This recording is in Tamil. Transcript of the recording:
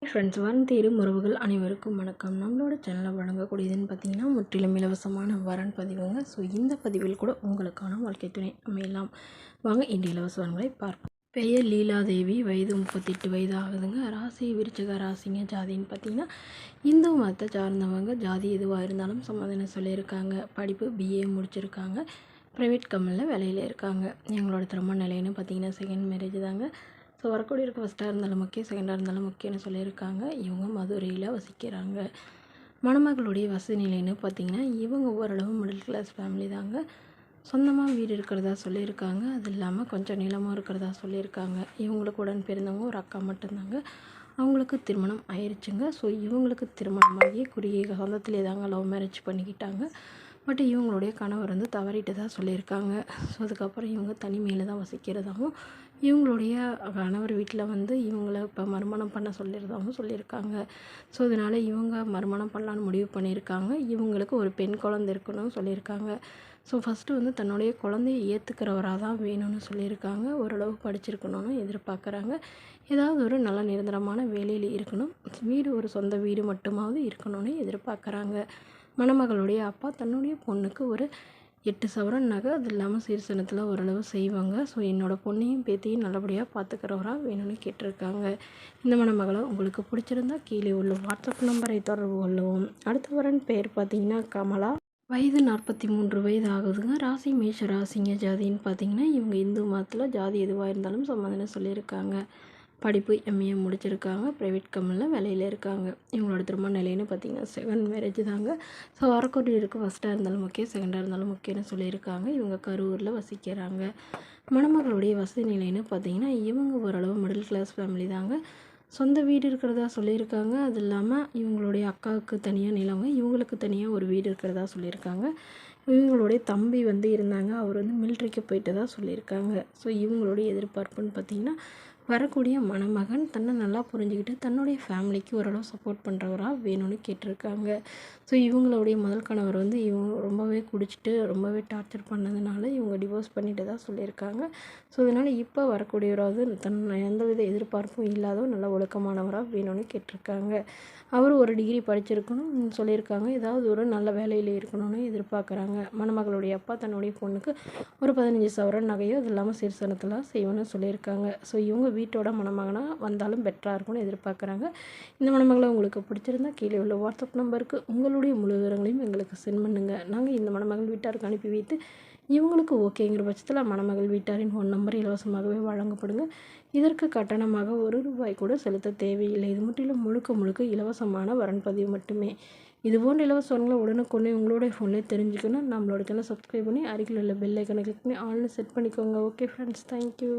ஃப்ரெண்ட்ஸ், வரன் தேடும் உறவுகள் அனைவருக்கும் வணக்கம். நம்மளோட சேனலில் வழங்கக்கூடியதுன்னு பார்த்தீங்கன்னா முற்றிலும் இலவசமான வரன் பதிவுங்க. ஸோ இந்த பதிவில் கூட உங்களுக்கான வாழ்க்கை துணை அமையலாம். வாங்க இன்று இலவச வரன்களை பார்ப்போம். பெயர் லீலாதேவி, வயது 38 வயது ஆகுதுங்க. ராசி விருச்சிக ராசிங்க. ஜாதின்னு பார்த்தீங்கன்னா இந்து மதத்தை சார்ந்தவங்க. ஜாதி எதுவாக இருந்தாலும் சமாதானம் சொல்லியிருக்காங்க. படிப்பு பிஏ முடிச்சிருக்காங்க. ப்ரைவேட் கம்பெனியில் வேலையில் இருக்காங்க. எங்களோட திருமண நிலைன்னு பார்த்தீங்கன்னா செகண்ட் மேரேஜ் தாங்க. ஸோ வரக்கூடிய இருக்க ஃபஸ்ட்டாக இருந்தாலும் ஓகே, செகண்டாக இருந்தாலும் ஓகேன்னு சொல்லியிருக்காங்க. இவங்க மதுரையில் வசிக்கிறாங்க. மணமகளுடைய வசதி நிலைன்னு பார்த்திங்கன்னா இவங்க ஓரளவு மிடில் கிளாஸ் ஃபேமிலி தாங்க. சொந்தமாக வீடு இருக்கிறதா சொல்லியிருக்காங்க. அது இல்லாமல் கொஞ்சம் நிலமும் இருக்கிறதா சொல்லியிருக்காங்க. இவங்களுக்கு உடன் பிறந்தவங்க ஒரு அக்கா மட்டும்தாங்க. அவங்களுக்கு திருமணம் ஆயிடுச்சுங்க. ஸோ இவங்களுக்கு திருமணமாகி குறுகிய சொந்தத்திலே தாங்க லவ் மேரேஜ் பண்ணிக்கிட்டாங்க. பட் இவங்களுடைய கணவர் தவறிட்டு தான் சொல்லியிருக்காங்க. ஸோ அதுக்கப்புறம் இவங்க தனிமையில் தான் வசிக்கிறதாகவும், இவங்களுடைய கணவர் வீட்டில் இவங்கள இப்போ மறுமணம் பண்ண சொல்லியிருந்தாகவும் சொல்லியிருக்காங்க. ஸோ அதனால் இவங்க மறுமணம் பண்ணலான்னு முடிவு பண்ணியிருக்காங்க. இவங்களுக்கு ஒரு பெண் குழந்தை இருக்கணும்னு சொல்லியிருக்காங்க. ஸோ ஃபஸ்ட்டு தன்னுடைய குழந்தையை ஏற்றுக்கிறவராக தான் வேணும்னு சொல்லியிருக்காங்க. ஓரளவு படிச்சிருக்கணும்னு எதிர்பார்க்குறாங்க. ஏதாவது ஒரு நல்ல நிரந்தரமான வேலையில் இருக்கணும். வீடு ஒரு சொந்த வீடு மட்டுமாவது இருக்கணும்னு எதிர்பார்க்குறாங்க. மணமகளுடைய அப்பா தன்னுடைய பொண்ணுக்கு ஒரு 8 சவரன் நகை, அது இல்லாமல் சீர்சனத்தில் ஓரளவு செய்வாங்க. ஸோ என்னோடய பொண்ணையும் பேத்தியும் நல்லபடியாக பார்த்துக்கிறவராக வேணும்னு கேட்டிருக்காங்க. இந்த மணமகளை உங்களுக்கு பிடிச்சிருந்தா கீழே உள்ள வாட்ஸ்அப் நம்பரை தொடர்பு கொள்ளவும். அடுத்த வரன் பேர் பார்த்திங்கன்னா கமலா, வயது 43 வயது ஆகுதுங்க. ராசி மேஷ ராசிங்க. ஜாதின்னு பார்த்திங்கன்னா இவங்க இந்து மதத்தில் ஜாதி எதுவாக இருந்தாலும் சம்மதம்னு சொல்லியிருக்காங்க. படிப்பு எம்ஏ முடிச்சிருக்காங்க. ப்ரைவேட் கம்பெனியில் வேலையில் இருக்காங்க. இவங்களோட திருமண நிலைன்னு பார்த்திங்கன்னா செகண்ட் மேரேஜ் தாங்க. ஸோ வரக்கூடிய இருக்குது ஃபஸ்ட்டாக இருந்தாலும் ஓகே, செகண்டாக இருந்தாலும் ஓகேன்னு சொல்லியிருக்காங்க. இவங்க கரூரில் வசிக்கிறாங்க. மணமகளுடைய வசதி நிலைன்னு பார்த்திங்கன்னா இவங்க ஓரளவு மிடில் கிளாஸ் ஃபேமிலி தாங்க. சொந்த வீடு இருக்கிறதா சொல்லியிருக்காங்க. அது இல்லாமல் இவங்களுடைய அக்காவுக்கு தனியாக நிலவங்க, இவங்களுக்கு தனியாக ஒரு வீடு இருக்கிறதா சொல்லியிருக்காங்க. இவங்களுடைய தம்பி இருந்தாங்க. அவர் மிலிட்ரிக்கு போயிட்டு தான் சொல்லியிருக்காங்க. ஸோ இவங்களுடைய எதிர்பார்ப்புன்னு பார்த்திங்கன்னா வரக்கூடிய மணமகன் தன்னை நல்லா புரிஞ்சுக்கிட்டு தன்னுடைய ஃபேமிலிக்கு ஓரளவு சப்போர்ட் பண்ணுறவராக வேணும்னு கேட்டிருக்காங்க. ஸோ இவங்களுடைய முதல் கணவர் இவங்க ரொம்பவே குடிச்சிட்டு ரொம்பவே டார்ச்சர் பண்ணதுனால இவங்க டிவோர்ஸ் பண்ணிட்டு தான் சொல்லியிருக்காங்க. ஸோ அதனால் இப்போ வரக்கூடியவராவது எந்தவித எதிர்பார்ப்பும் இல்லாத நல்ல ஒழுக்கமானவராக வேணும்னு கேட்டிருக்காங்க. அவர் ஒரு டிகிரி படிச்சிருக்கணும் சொல்லியிருக்காங்க. ஏதாவது ஒரு நல்ல வேலையில் இருக்கணும்னு எதிர்பார்க்குறாங்க. மணமகளுடைய அப்பா தன்னுடைய பொண்ணுக்கு ஒரு 15 சவரன் நகையோ அது இல்லாமல் சீர்சனத்தில் செய்யணும்னு சொல்லியிருக்காங்க. ஸோ இவங்க வீட்டோட மணமகனாக வந்தாலும் பெட்டராக இருக்கும்னு எதிர்பார்க்குறாங்க. இந்த மணமகளை உங்களுக்கு பிடிச்சிருந்தா கீழே உள்ள வாட்ஸ்அப் நம்பருக்கு உங்களுடைய முழு விவரங்களையும் எங்களுக்கு சென்ட் பண்ணுங்கள். நாங்கள் இந்த மணமகள் வீட்டாருக்கு அனுப்பி வைத்து இவங்களுக்கு ஓகேங்கிற பட்சத்தில் மணமகள் வீட்டாரின் ஃபோன் நம்பர் இலவசமாகவே வழங்கப்படுங்க. இதற்கு கட்டணமாக ₹1 கூட செலுத்த தேவையில்லை. இது முற்றிலும் முழுக்க இலவசமான வரன் பதிவு மட்டுமே. இதுபோன்ற இலவச வரன்களை உடனுக்குடனே உங்களுடைய ஃபோன்லேயே தெரிஞ்சுக்கணும். நம்மளோட சேனலை சப்ஸ்கிரைப் பண்ணி அருகில் உள்ள பெல் ஐக்கனை கிளிக் பண்ணி ஆல்னு செட் பண்ணிக்கோங்க. Okay friends, thank you.